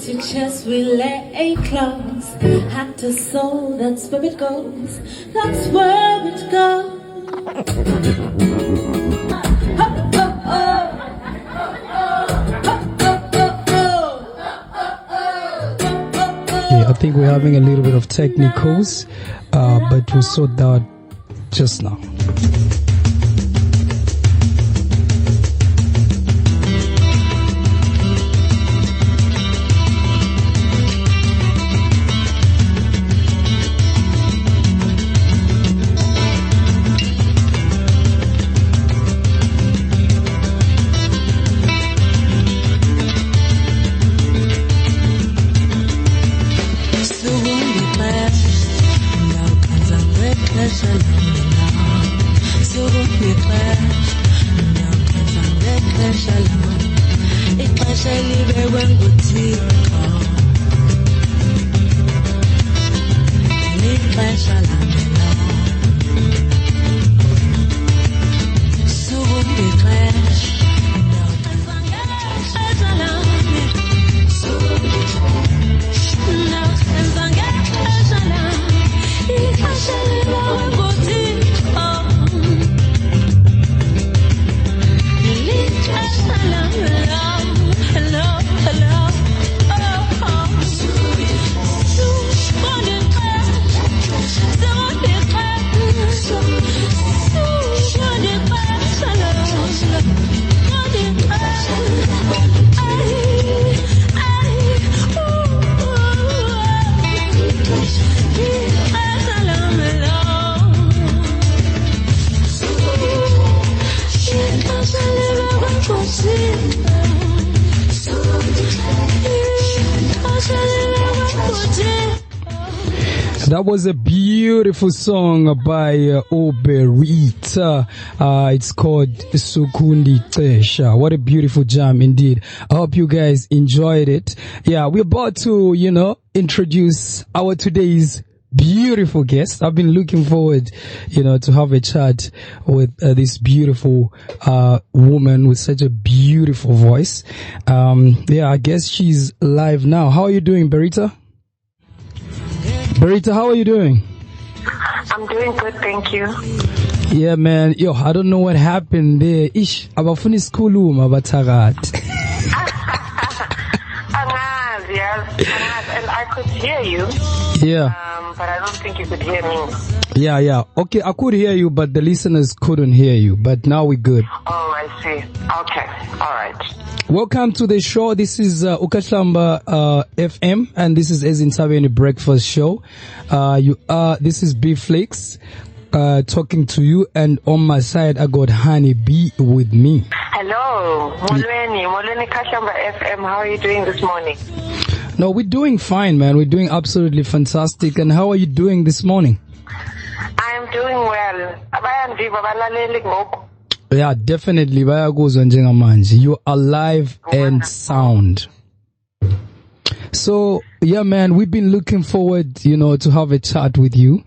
Your chest we lay close, heart to soul, that's where it goes, that's where it goes. Yeah, I think we're having a little bit of technicals, but we'll sort that out just now. That was a beautiful song by Berrita. It's called Sukundi Tesha. What a beautiful jam indeed. I hope you guys enjoyed it. Yeah, we're about to, introduce our today's beautiful guest. I've been looking forward, to have a chat with this beautiful woman with such a beautiful voice. I guess she's live now. How are you doing, Berrita? Berrita, how are you doing? I'm doing good, thank you. Yeah, man. Yo, I don't know what happened there. Ish, abafuni skulu abatarat. Yes, and I could hear you. Yeah. But I don't think you could hear me. Yeah. Okay, I could hear you, but the listeners couldn't hear you. But now we're good. Oh, I see. Okay, all right. Welcome to the show. This is Ukashamba FM, and this is Ezintabeni Breakfast Show. This is BFLEX talking to you, and on my side I got Honey B with me. Hello, Molweni Kashamba FM. How are you doing this morning? No, we're doing fine, man. We're doing absolutely fantastic. And how are you doing this morning? I am doing well. Yeah, definitely. You're alive and sound. So, yeah, man, we've been looking forward, to have a chat with you.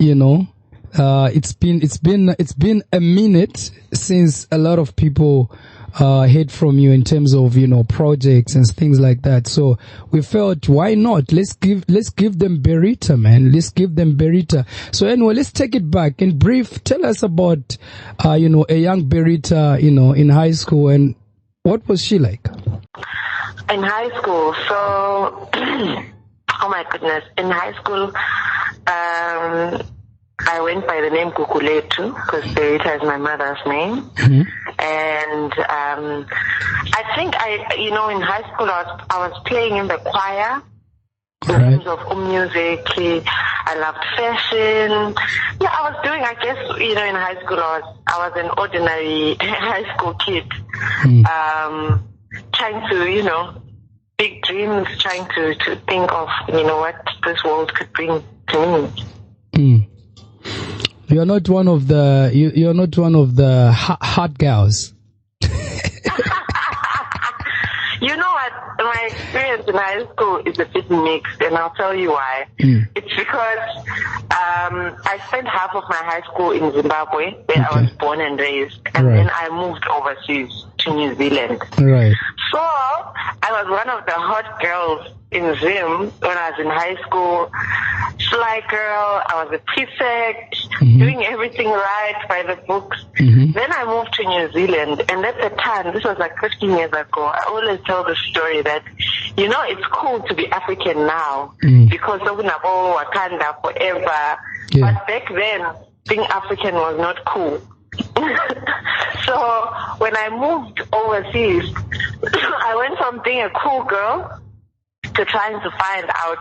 It's been a minute since a lot of people heard from you in terms of, projects and things like that. So we felt, why not? Let's give them Berrita, man. Let's give them Berrita. So anyway, let's take it back. In brief, tell us about, a young Berrita, in high school, and what was she like? In high school, so, oh my goodness, in high school, I went by the name Kukuletu because Berrita is my mother's name. Mm-hmm. And I think in high school I was playing in the choir in terms of music. I loved fashion. Yeah, I was doing, I guess, in high school I was an ordinary high school kid. Trying to, big dreams, trying to think of, what this world could bring to me. You're not one of the hot girls. You know what? my experience in high school is a bit mixed, and I'll tell you why. It's because I spent half of my high school in Zimbabwe, where I was born and raised, and then I moved overseas to New Zealand. Right. So I was one of the hot girls in Zim when I was in high school. Sly girl, I was a prefect, doing everything right by the books. Then I moved to New Zealand, and at the time, this was like 15 years ago, I always tell the story that, you know, it's cool to be African now because of Wakanda forever. But back then, being African was not cool. So when I moved overseas, I went from being a cool girl to trying to find out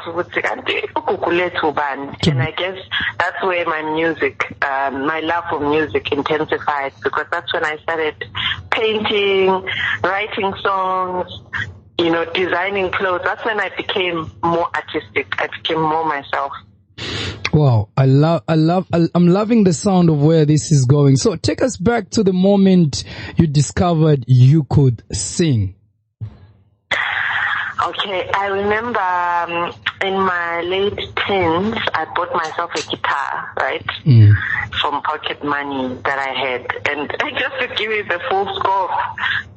and I guess that's where my music, my love for music intensified, because that's when I started painting, writing songs, you know, designing clothes. That's when I became more artistic. I became more myself. Wow, I'm loving the sound of where this is going. So take us back to the moment you discovered you could sing. Okay, I remember in my late teens, I bought myself a guitar, right, from pocket money that I had. And just to give you the full scope,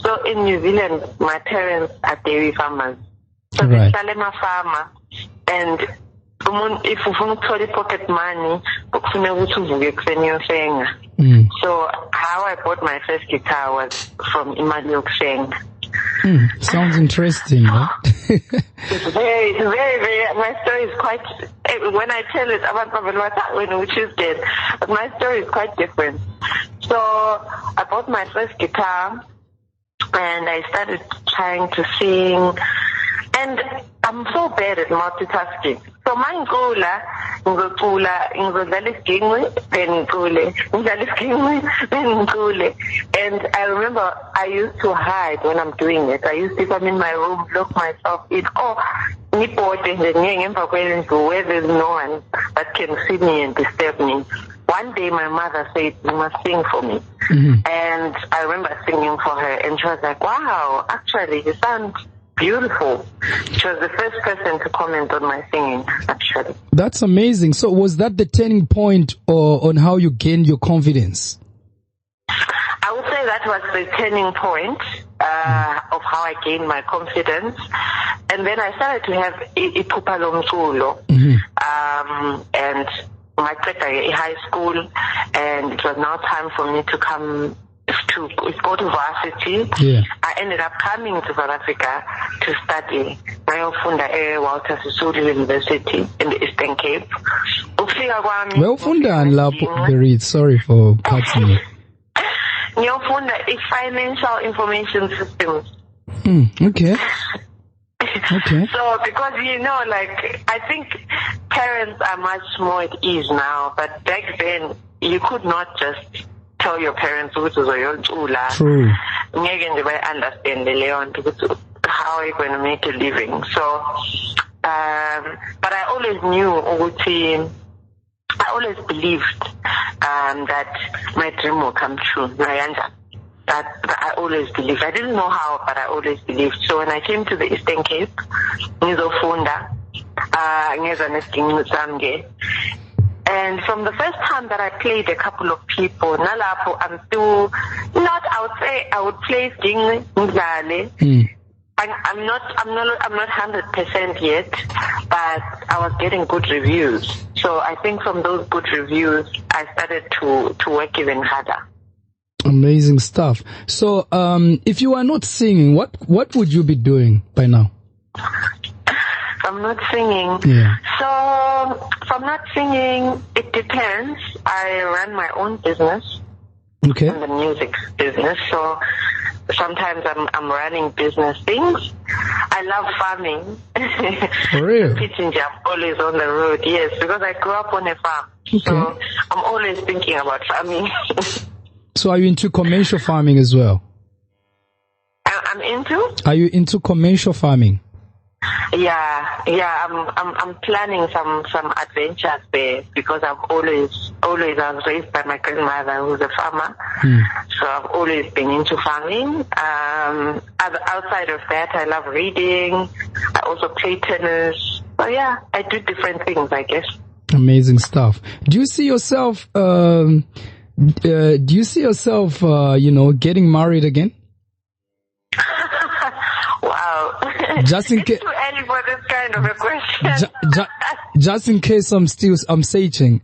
so in New Zealand, my parents are dairy farmers. So they sell a farmer, and if you want to pocket money, so how I bought my first guitar was from Imali Okseng. Sounds interesting, right? It's very, very, my story is quite, when I tell it, I'm probably which is good, but my story is quite different. So I bought my first guitar and I started trying to sing, and I'm so bad at multitasking. So my ngula, and I remember I used to hide when I'm doing it. I used to come in my room, lock myself in, where there's no one that can see me and disturb me. One day my mother said, you must sing for me. And I remember singing for her, and she was like, wow, actually you sound beautiful. She was the first person to comment on my singing, actually. That's amazing. So was that the turning point on how you gained your confidence? I would say that was the turning point of how I gained my confidence. And then I started to have iphupha lomculo. And my high school, and it was now time for me to come to go to varsity. I ended up coming to South Africa to study. Ngayofunda Walter Sisulu University in the Eastern Cape. Ngayofunda lapho, Berrita. Sorry for cutting you. Ngayofunda financial information systems. Okay. Okay. So, because, you know, like, I think parents are much more at ease now, but back then, you could not just tell your parents which was your chula. True. Understand how are you going to make a living. So, but I always knew, I always believed that my dream will come true. That I always believed. I didn't know how, but I always believed. So when I came to the Eastern Cape, ngizofunda, and from the first time that I played a couple of people, nalapo, I'm still not. I would say I would play sing, ngidlale. I'm not 100% yet, but I was getting good reviews. So I think from those good reviews, I started to work even harder. Amazing stuff. So, if you are not singing, what would you be doing by now? I'm not singing. Yeah. So, if I'm not singing, it depends. I run my own business. Okay. In the music business. So, sometimes I'm running business things. I love farming. For real? I'm always on the road, yes, because I grew up on a farm. Okay. So, I'm always thinking about farming. So are you into commercial farming as well? I'm into? Are you into commercial farming? Yeah. I'm planning some adventures there, because I've always always, I was raised by my grandmother, who's a farmer. So I've always been into farming. Outside of that, I love reading. I also play tennis. So yeah, I do different things, I guess. Amazing stuff. Do you see yourself, getting married again? Wow. Just in case. It's too early for this kind of a question. Just in case I'm searching.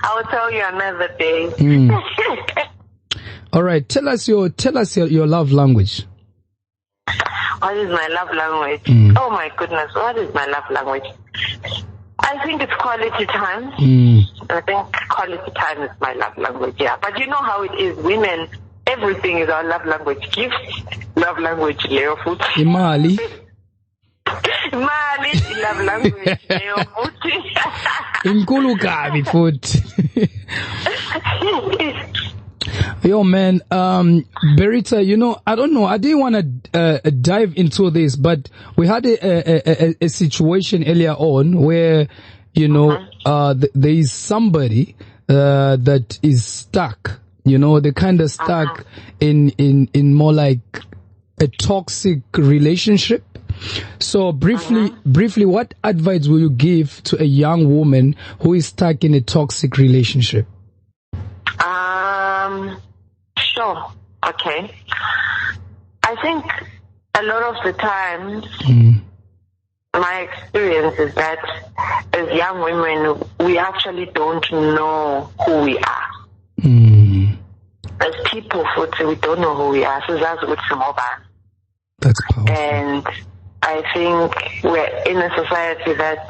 I will tell you another day. All right. Tell us your love language. What is my love language? Oh my goodness, what is my love language? I think it's quality time. I think quality time is my love language, yeah. But you know how it is, women, everything is our love language. Gifts, love language, Leo food. Imali. Imali, love language, Leo food. Inkulu kabi food. Yo, man, Berrita, I don't know. I didn't want to dive into this, but we had a situation earlier on where, there is somebody that is stuck. They're kind of stuck in more like a toxic relationship. So briefly, what advice will you give to a young woman who is stuck in a toxic relationship? Sure. Okay. I think a lot of the times, my experience is that as young women, we actually don't know who we are. As people, we don't know who we are. So that's what's mobile. That's powerful. And I think we're in a society that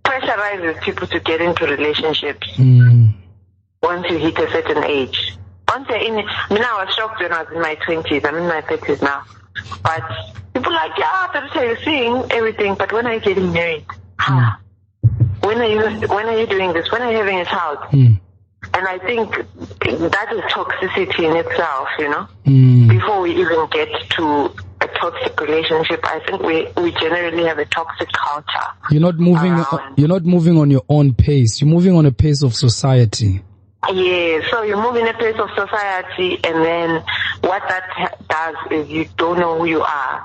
pressurizes people to get into relationships. Once you hit a certain age. Once you're in it, I was shocked when I was in my 20s. I'm in my 30s now. But people are like, yeah, that's how you're seeing everything. But when are you getting married? When are you doing this? When are you having a child? And I think that is toxicity in itself, Before we even get to a toxic relationship, I think we generally have a toxic culture. You're not moving on your own pace. You're moving on a pace of society. Yeah, so you move in a place of society, and then what that does is you don't know who you are.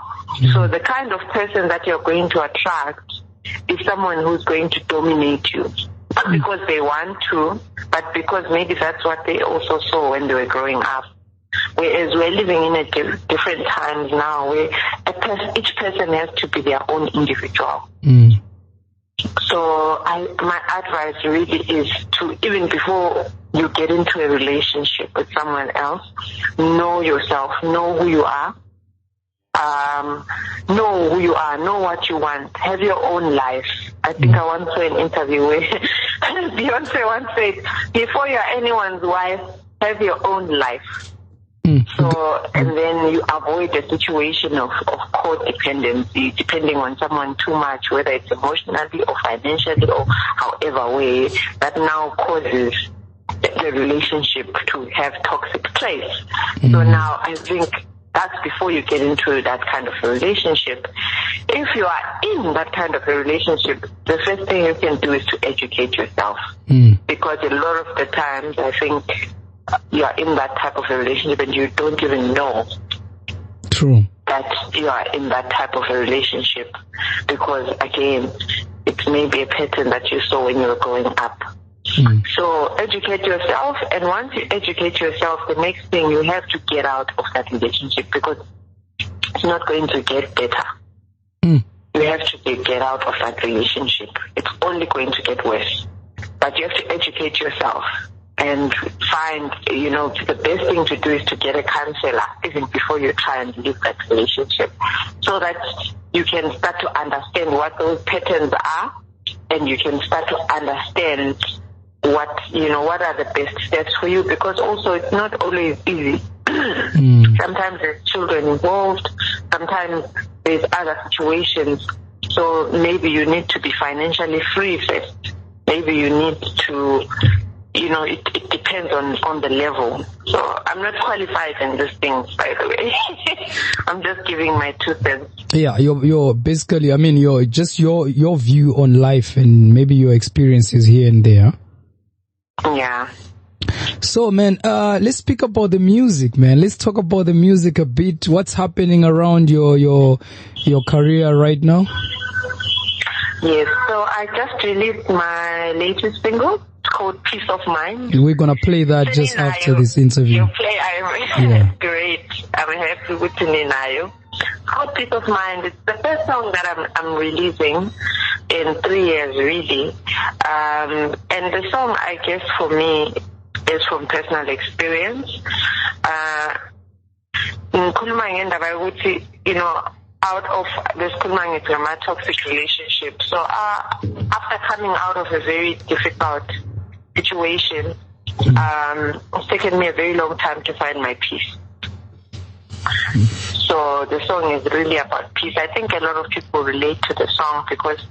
So the kind of person that you're going to attract is someone who's going to dominate you. Not because they want to, but because maybe that's what they also saw when they were growing up. Whereas we're living in a different times now where each person has to be their own individual. So my advice really is to, even before you get into a relationship with someone else, know yourself, know who you are. Know what you want, have your own life. I think I once saw an interview where Beyonce once said, before you're anyone's wife, have your own life. So, and then you avoid a situation of codependency, depending on someone too much, whether it's emotionally or financially or however way, that now causes the relationship to have toxic place. So now I think that's before you get into that kind of a relationship. If you are in that kind of a relationship, the first thing you can do is to educate yourself. Because a lot of the times, I think, you are in that type of a relationship and you don't even know that you are in that type of a relationship. Because, again, it may be a pattern that you saw when you were growing up. So educate yourself, and once you educate yourself, the next thing, you have to get out of that relationship, because it's not going to get better. You have to get out of that relationship. It's only going to get worse. But you have to educate yourself and find, the best thing to do is to get a counselor even before you try and leave that relationship, so that you can start to understand what those patterns are, and you can start to understand what are the best steps for you, because also it's not always easy. Sometimes there's children involved, sometimes there's other situations. So maybe you need to be financially free first. Maybe you need to, it depends on the level. So I'm not qualified in these things, by the way. I'm just giving my 2 cents. Yeah, you're basically, I mean, your view on life and maybe your experiences here and there. Yeah. So, man, let's speak about the music, man. Let's talk about the music a bit. What's happening around your career right now? Yes, so I just released my latest single. It's called Peace of Mind. We're going to play that just after this interview. You play, yeah. Great. I'm happy with Ninayo. Called Peace of Mind. It's the first song that I'm releasing in 3 years, really. And the song, I guess, for me, is from personal experience. Out of this a toxic relationship. So after coming out of a very difficult situation, it's taken me a very long time to find my peace. So the song is really about peace. I think a lot of people relate to the song because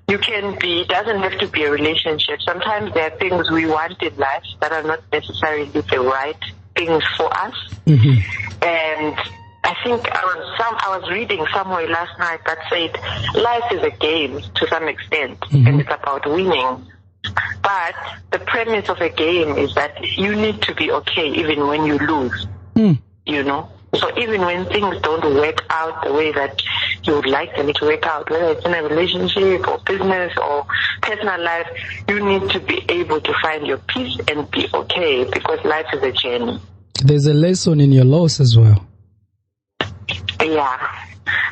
it doesn't have to be a relationship. Sometimes there are things we want in life that are not necessarily the right things for us. Mm-hmm. And I think I was reading somewhere last night that said life is a game to some extent, mm-hmm. and it's about winning. But the premise of a game is that you need to be okay even when you lose, So even when things don't work out the way that you would like them to work out, whether it's in a relationship or business or personal life, you need to be able to find your peace and be okay because life is a journey. There's a lesson in your loss as well. Yeah,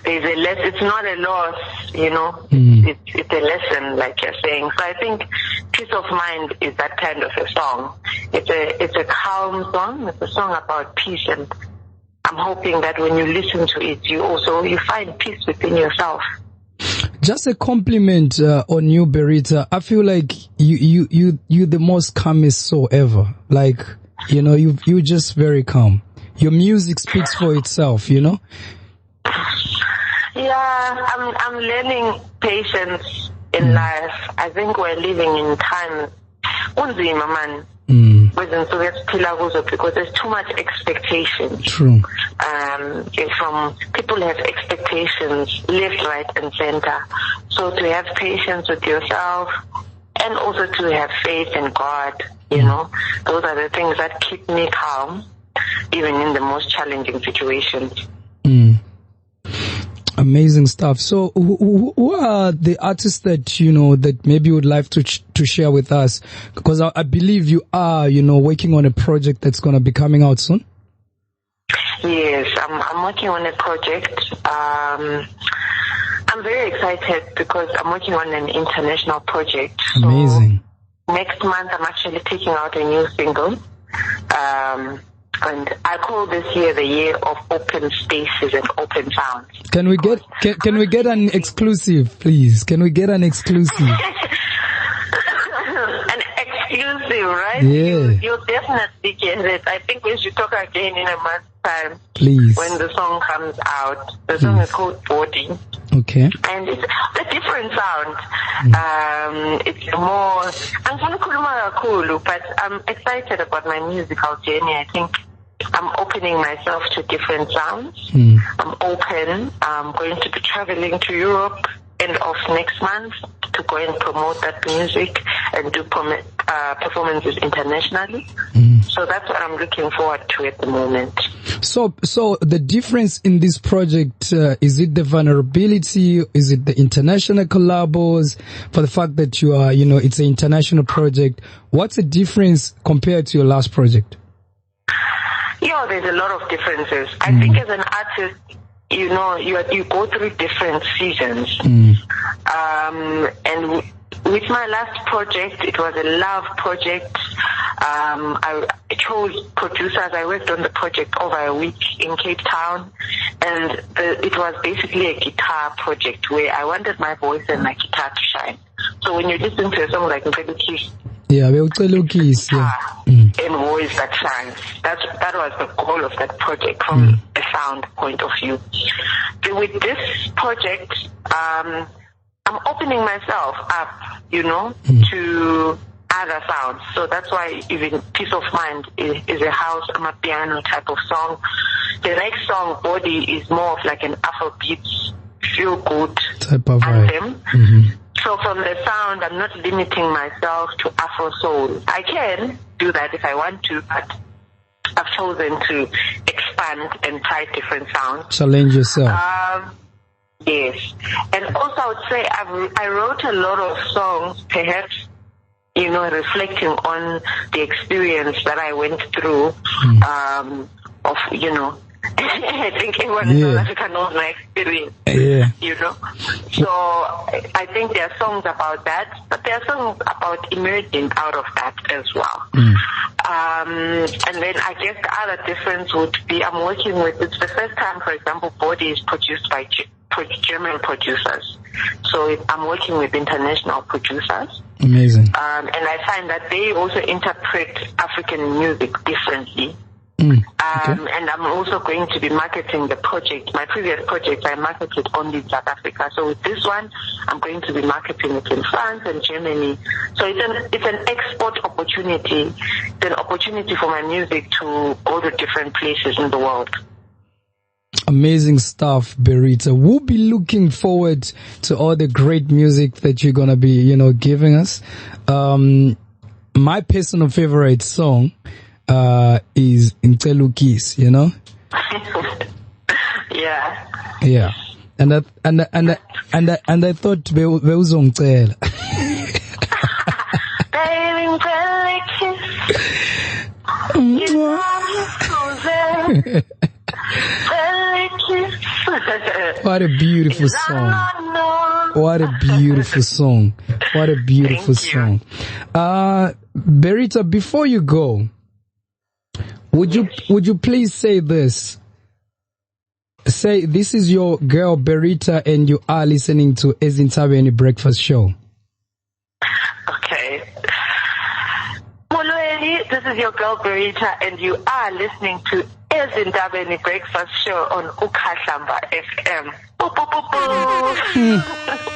there's a lesson. It's not a loss, It's a lesson, like you're saying. So I think Peace of Mind is that kind of a song. It's a calm song. It's a song about peace, and I'm hoping that when you listen to it, you find peace within yourself. Just a compliment on you, Berrita. I feel like you the most calmest soul ever. Like, you're just very calm. Your music speaks for itself, Yeah, I'm learning patience in life. I think we're living in time. Because there's too much expectation. True. From people have expectations left, right, and center. So to have patience with yourself and also to have faith in God, those are the things that keep me calm, even in the most challenging situations. Amazing stuff. So who are the artists that, that maybe you would like to share with us? Because I believe you are, working on a project that's going to be coming out soon. Yes, I'm working on a project. I'm very excited because I'm working on an international project. Amazing. So next month I'm actually taking out a new single. And I call this year the year of open spaces and open sounds. Can we get an exclusive, please? Can we get an exclusive? An exclusive, right? Yeah. You'll definitely get it. I think we should talk again in a month's time. Please. When the song comes out. The song is called Body. Okay. And it's a different sound. It's more, but I'm excited about my musical journey. I think I'm opening myself to different sounds. I'm open. I'm going to be traveling to Europe end of next month to go and promote that music and do performances internationally. So that's what I'm looking forward to at the moment. So the difference in this project, is it the vulnerability? Is it the international collabos? For the fact that you are, it's an international project. What's the difference compared to your last project? There's a lot of differences. I think as an artist, you go through different seasons. And with my last project, it was a love project. I chose producers. I worked on the project over a week in Cape Town, and it was basically a guitar project where I wanted my voice and my guitar to shine. So when you listen to a song like Kiss, and voice that shines. That was the goal of that project from a sound point of view. With this project, I'm opening myself up, to other sounds. So that's why even Peace of Mind is a house, a piano type of song. The next song, Body, is more of like an Afrobeat, feel good type of anthem. Mm-hmm. So from the sound, I'm not limiting myself to Afro soul. I can do that if I want to, but I've chosen to expand and try different sounds. Challenge yourself. Yes. And also I would say I wrote a lot of songs, perhaps, reflecting on the experience that I went through, of, I think everyone in South Africa knows my experience, So I think there are songs about that, but there are songs about emerging out of that as well. And then I guess the other difference would be it's the first time, for example, Body is produced by German producers. So I'm working with international producers. Amazing. And I find that they also interpret African music differently. Okay. And I'm also going to be marketing the project. My previous project, I marketed only in South Africa. So with this one, I'm going to be marketing it in France and Germany. So it's an export opportunity. It's an opportunity for my music to go to different places in the world. Amazing stuff, Berrita. We'll be looking forward to all the great music that you're going to be, giving us. My personal favorite song is Intelu Kiss, Yeah. Yeah. And I thought Beuzongcela. What a beautiful song. What a beautiful song. What a beautiful song. Berrita, before you go, would you please say this? Say, this is your girl Berrita and you are listening to Ezintabeni Breakfast Show. Okay. Molweni, this is your girl Berrita and you are listening to Ezintabeni Breakfast Show on Ukhahlamba FM.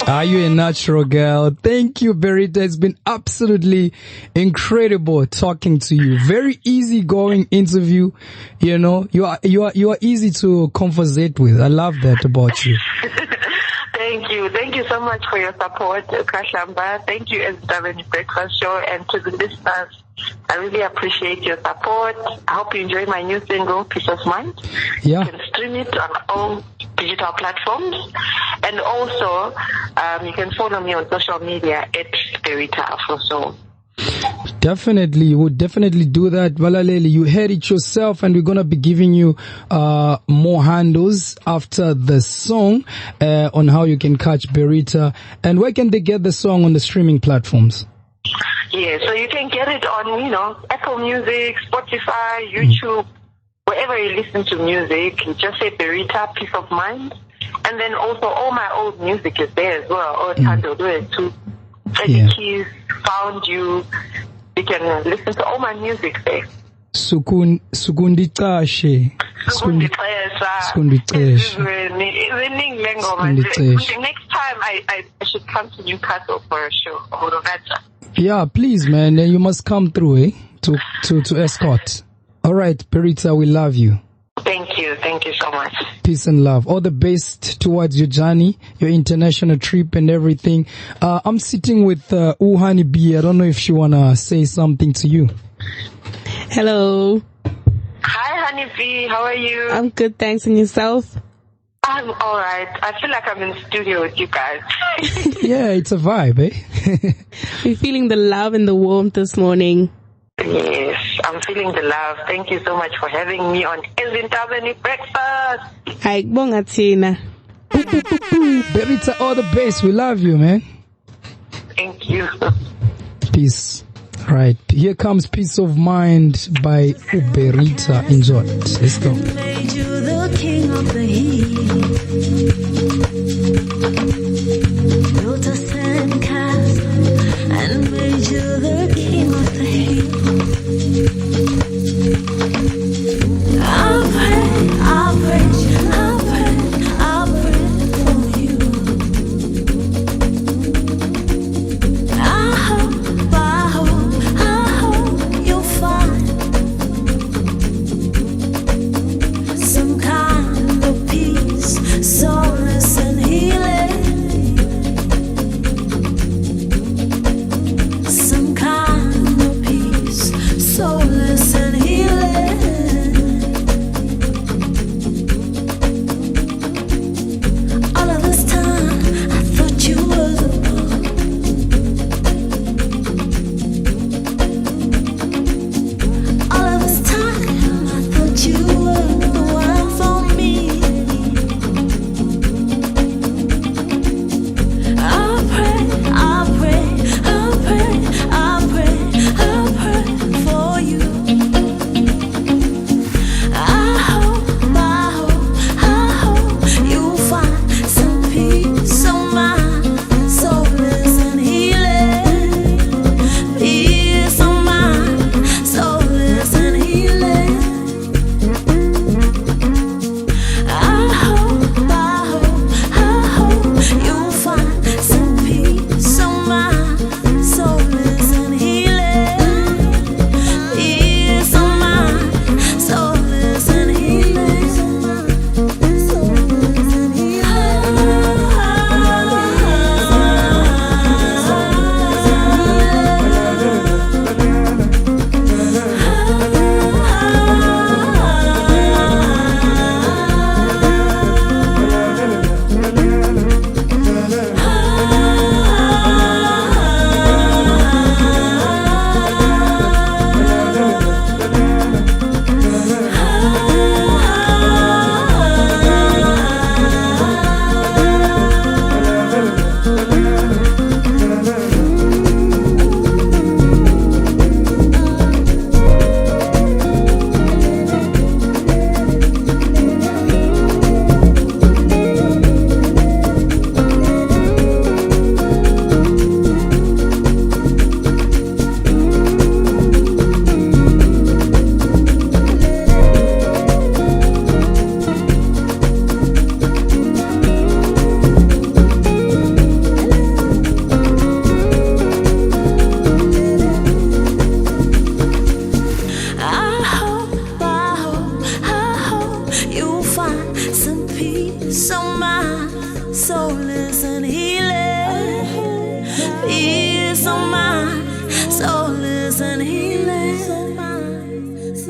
Are you a natural girl? Thank you, Berrita. It's been absolutely incredible talking to you. Very easygoing interview. You are easy to conversate with. I love that about you. Thank you. Thank you so much for your support, Ukhahlamba. Thank you, Ezintabeni Breakfast Show, and to the listeners. I really appreciate your support. I hope you enjoy my new single, Peace of Mind. Yeah. You can stream it on all digital platforms. And also, you can follow me on social media at Berrita Afro Soul. Definitely, we'll definitely do that. Valaleli, you heard it yourself, and we're going to be giving you more handles after the song on how you can catch Berrita. And where can they get the song on the streaming platforms? Yeah, so you can get it on, Apple Music, Spotify, YouTube, wherever you listen to music. You just say Berrita, Peace of Mind. And then also all my old music is there as well. All handled there too. Freddie Keys, Found You. You can listen to all my music there. Sukundicashe. Next time I should come to Newcastle for a show. Yeah, please, man. You must come through, to escort. All right, Berrita, we love you. Thank you. Thank you so much. Peace and love. All the best towards your journey, your international trip and everything. I'm sitting with Uhani B. I don't know if she wanna say something to you. Hello. Hi, Honey B. How are you? I'm good, thanks. And yourself? I'm all right. I feel like I'm in studio with you guys. Yeah, it's a vibe, eh? We're feeling the love and the warmth this morning. Yes, I'm feeling the love. Thank you so much for having me on Ezintabeni Breakfast. Hi, bonga tina. Berrita, all the best. We love you, man. Thank you. Peace. Right. Here comes Peace of Mind by Berrita. Enjoy it. Let's go. Made you the king of the hill. Built a sandcastle and made you the king of the hill. I'll pray for you. I hope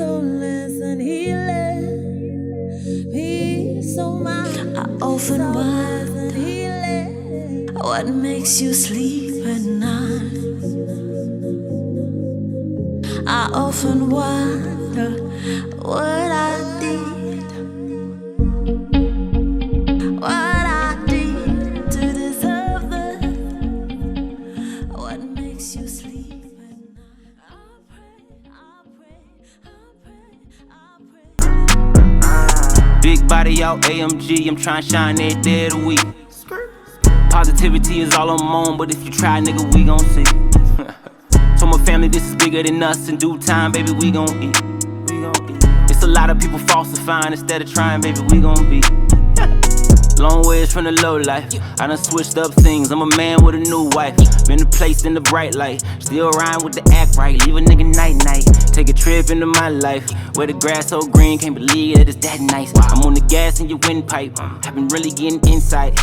soulless and healing. Peace, oh my. I often wonder what makes you sleep at night. I often wonder what I did, to deserve this. What makes you sleep at night? I pray. Big body out AMG, I'm trying to shine every day of the week. Positivity is all I'm on, but if you try, nigga, we gon' see. So my family, this is bigger than us. In due time, baby, we gon' eat. It's a lot of people falsifying instead of trying, baby, we gon' be. Long ways from the low life. I done switched up things. I'm a man with a new wife. Been placed in the bright light. Still rhyme with the act right. Leave a nigga night. Take a trip into my life. Where the grass so green, can't believe that it's that nice. I'm on the gas in your windpipe. I've been really getting insight.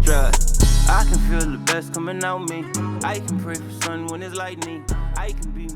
Trust. I can feel the best coming out me. I can pray for sun when it's lightning. I can be